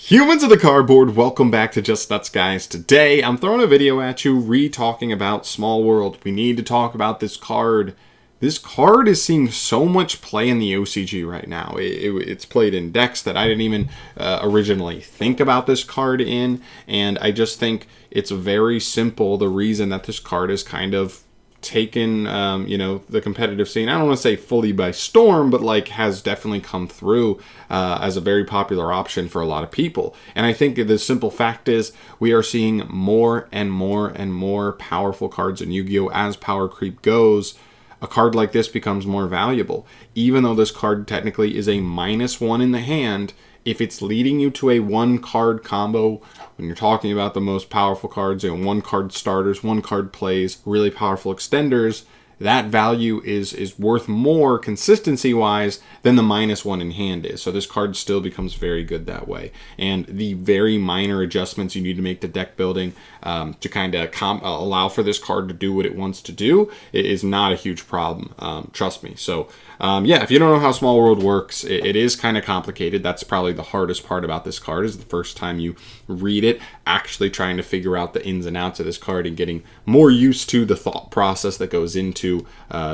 Humans of the cardboard, welcome back to Just Nuts, guys. Today, I'm throwing a video at you re-talking about Small World. We need to talk about this card. This card is seeing so much play in the OCG right now. It's played in decks that I didn't even originally think about this card in, and I just think it's very simple the reason that this card is kind of taken the competitive scene. I don't want to say fully by storm, but like has definitely come through as a very popular option for a lot of people. And I think the simple fact is we are seeing more and more and more powerful cards in Yu-Gi-Oh! As power creep goes. A card like this becomes more valuable. Even though this card technically is a -1 in the hand, if it's leading you to a one-card combo, when you're talking about the most powerful cards, one-card starters, one-card plays, really powerful extenders, that value is worth more consistency-wise than the -1 in hand is. So this card still becomes very good that way. And the very minor adjustments you need to make to deck building to kind of allow for this card to do what it wants to do is not a huge problem. Trust me. So if you don't know how Small World works, it is kind of complicated. That's probably the hardest part about this card, is the first time you read it, actually trying to figure out the ins and outs of this card and getting more used to the thought process that goes into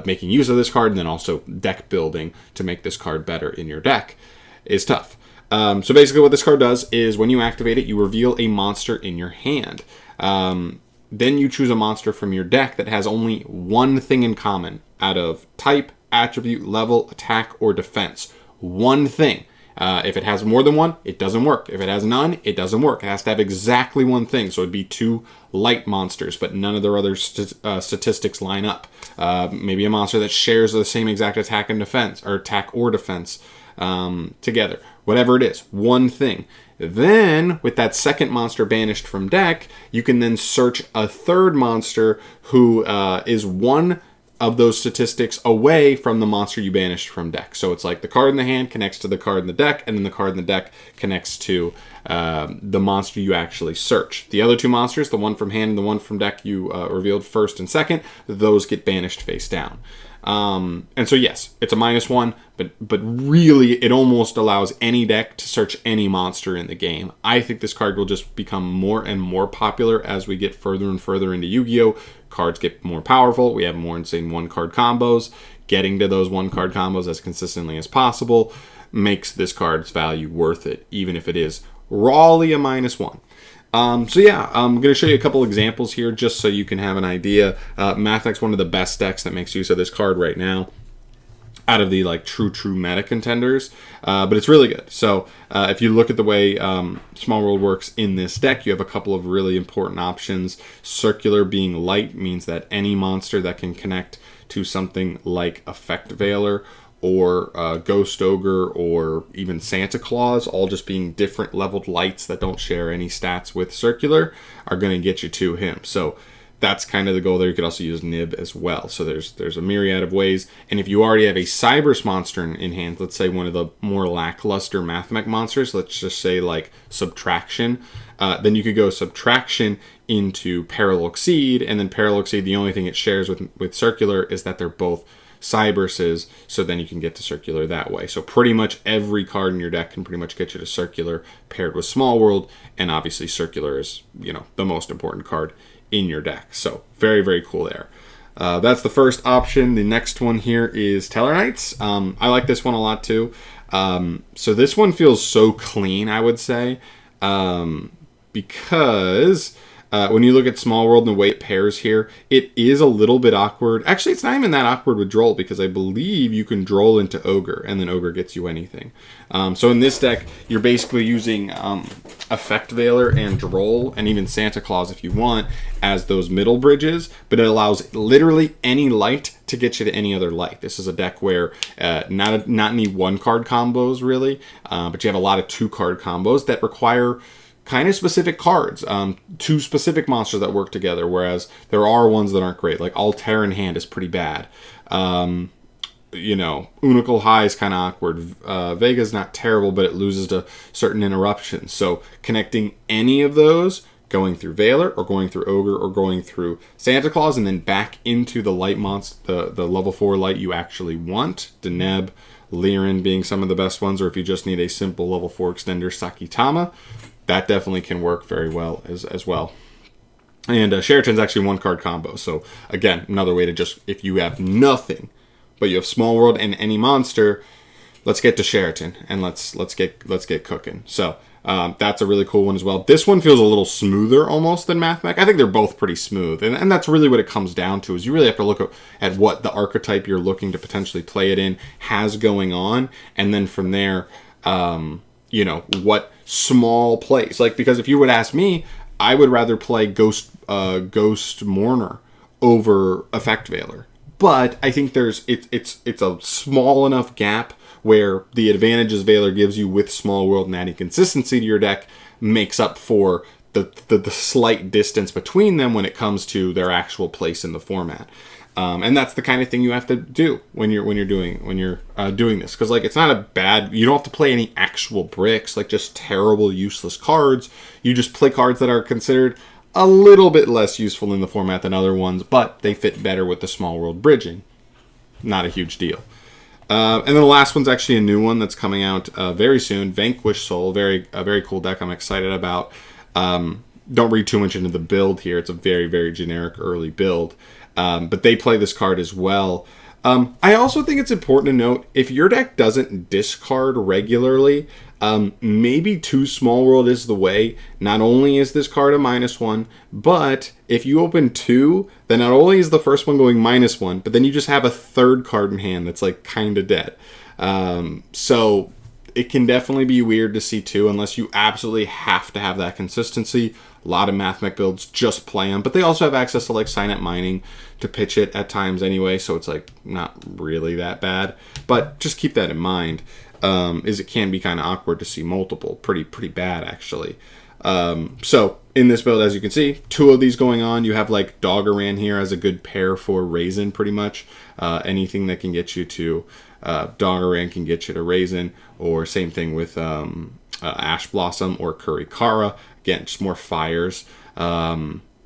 making use of this card, and then also deck building to make this card better in your deck is tough. So basically what this card does is when you activate it, you reveal a monster in your hand. Then you choose a monster from your deck that has only one thing in common out of type, attribute, level, attack, or defense. One thing. If it has more than one, it doesn't work. If it has none, it doesn't work. It has to have exactly one thing. So it'd be 2 light monsters, but none of their other statistics line up. Maybe a monster that shares the same exact attack and defense, or attack or defense together. Whatever it is, one thing. Then, with that second monster banished from deck, you can then search a third monster who is one of those statistics away from the monster you banished from deck. So it's like the card in the hand connects to the card in the deck, and then the card in the deck connects to the monster you actually search. The other 2 monsters, the one from hand and the one from deck you revealed first and second, those get banished face down. And so yes, it's a -1, but really it almost allows any deck to search any monster in the game. I think this card will just become more and more popular as we get further and further into Yu-Gi-Oh! Cards get more powerful. We have more insane one-card combos. Getting to those one-card combos as consistently as possible makes this card's value worth it, even if it is rawly a -1. I'm going to show you a couple examples here just so you can have an idea. Mathac's one of the best decks that makes use of this card right now out of the true meta contenders, but it's really good. So if you look at the way Small World works in this deck, you have a couple of really important options. Circular being light means that any monster that can connect to something like Effect Veiler or Ghost Ogre, or even Santa Claus, all just being different leveled lights that don't share any stats with Circular, are going to get you to him. So that's kind of the goal there. You could also use Nib as well. So there's a myriad of ways. And if you already have a Cybers monster in hand, let's say one of the more lackluster Mathmech monsters, let's just say like Subtraction, then you could go Subtraction into Parallel Exceed, and then Parallel Exceed, the only thing it shares with Circular is that they're both Cyberses, so then you can get to Circular that way. So pretty much every card in your deck can pretty much get you to Circular paired with Small World, and obviously Circular is, the most important card in your deck. So very, very cool there. That's the first option. The next one here is Tellarknights. I like this one a lot too. So this one feels so clean, I would say, because when you look at Small World and the way it pairs here, it is a little bit awkward. Actually, it's not even that awkward with Droll, because I believe you can Droll into Ogre, and then Ogre gets you anything. So in this deck, you're basically using Effect Veiler and Droll, and even Santa Claus if you want, as those middle bridges, but it allows literally any light to get you to any other light. This is a deck where not any one-card combos, really, but you have a lot of 2-card combos that require kind of specific cards, 2 specific monsters that work together, whereas there are ones that aren't great. Like Altair in hand is pretty bad. Unical High is kind of awkward. Vega's not terrible, but it loses to certain interruptions. So connecting any of those, going through Veiler, or going through Ogre, or going through Santa Claus, and then back into the light monster, the level 4 light you actually want, Deneb, Lirin being some of the best ones, or if you just need a simple level 4 extender, Sakitama, that definitely can work very well as well. And Sheraton's actually 1-card combo, so again, another way to just, if you have nothing, but you have Small World and any monster, let's get to Sheraton and let's get cooking. So that's a really cool one as well. This one feels a little smoother almost than Mathmech. I think they're both pretty smooth, and that's really what it comes down to, is you really have to look at what the archetype you're looking to potentially play it in has going on, and then from there, you know, what small plays. Like, because if you would ask me, I would rather play Ghost Mourner over Effect Veiler. But I think it's a small enough gap where the advantages Veiler gives you with Small World and adding consistency to your deck makes up for the slight distance between them when it comes to their actual place in the format. And that's the kind of thing you have to do when you're doing this, because like, it's not a bad, you don't have to play any actual bricks, like just terrible useless cards. You just play cards that are considered a little bit less useful in the format than other ones, but they fit better with the Small World bridging. Not a huge deal. And then the last one's actually a new one that's coming out very soon. Vanquish Soul, a very cool deck I'm excited about. Don't read too much into the build here. It's a very, very generic early build. But they play this card as well. I also think it's important to note, if your deck doesn't discard regularly, maybe 2 Small World is the way. Not only is this card a -1, but if you open 2, then not only is the first one going -1, but then you just have a third card in hand that's like kind of dead. So it can definitely be weird to see 2 unless you absolutely have to have that consistency. A lot of Mathmech builds just play them, but they also have access to like Signet Mining to pitch it at times anyway, so it's like not really that bad. But just keep that in mind, is it can be kind of awkward to see multiple. Pretty bad actually. So in this build, as you can see, 2 of these going on. You have like Doggeran here as a good pair for Raisin, pretty much. Anything that can get you to Doggeran can get you to Raisin, or same thing with Ash Blossom or Kurikara. Again, just more fires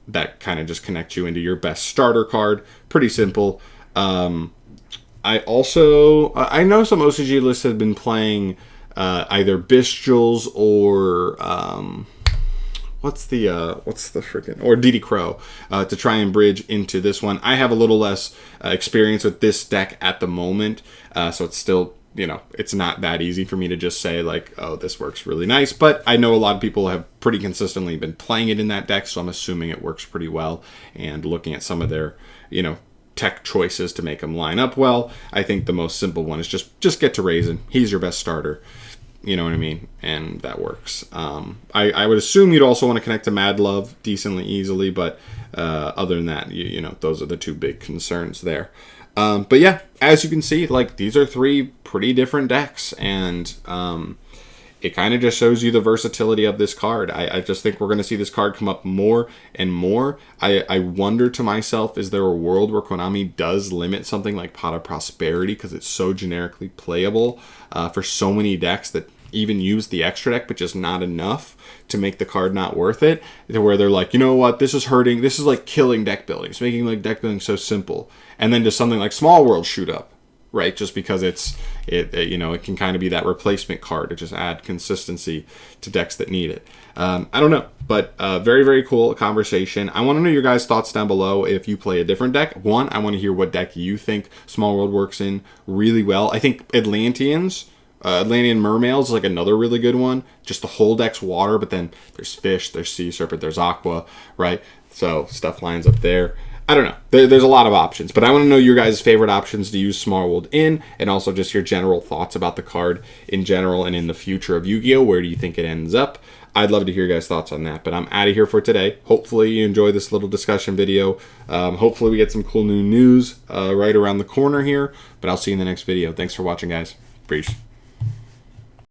that kind of just connect you into your best starter card. Pretty simple. I know some OCG lists have been playing either Bestials or what's the freaking, or DD Crow to try and bridge into this one. I have a little less experience with this deck at the moment, so it's still, you know, it's not that easy for me to just say like, oh, this works really nice. But I know a lot of people have pretty consistently been playing it in that deck, so I'm assuming it works pretty well. And looking at some of their, you know, tech choices to make them line up well, I think the most simple one is just get to Raisin. He's your best starter. You know what I mean? And that works. I would assume you'd also want to connect to Mad Love decently easily, but other than that, you know, those are the 2 big concerns there. But yeah, as you can see, like, these are 3 pretty different decks, and it kind of just shows you the versatility of this card. I just think we're going to see this card come up more and more. I wonder to myself, is there a world where Konami does limit something like Pot of Prosperity because it's so generically playable for so many decks that even use the extra deck, but just not enough to make the card not worth it, to where they're like, you know what, this is hurting, this is like killing deck building, it's making like deck building so simple, and then does something like Small World shoot up, right? Just because you know, it can kind of be that replacement card to just add consistency to decks that need it. I don't know, but very, very cool conversation. I want to know your guys' thoughts down below. If you play a different deck, one, I want to hear what deck you think Small World works in really well. I think Atlantean Mermails is like another really good one. Just the whole deck's water, but then there's fish, there's sea serpent, there's aqua, right? So stuff lines up there. I don't know. There's a lot of options, but I want to know your guys' favorite options to use Small World in, and also just your general thoughts about the card in general and in the future of Yu-Gi-Oh! Where do you think it ends up? I'd love to hear your guys' thoughts on that, but I'm out of here for today. Hopefully you enjoy this little discussion video. Hopefully we get some cool new news right around the corner here, but I'll see you in the next video. Thanks for watching, guys. Peace.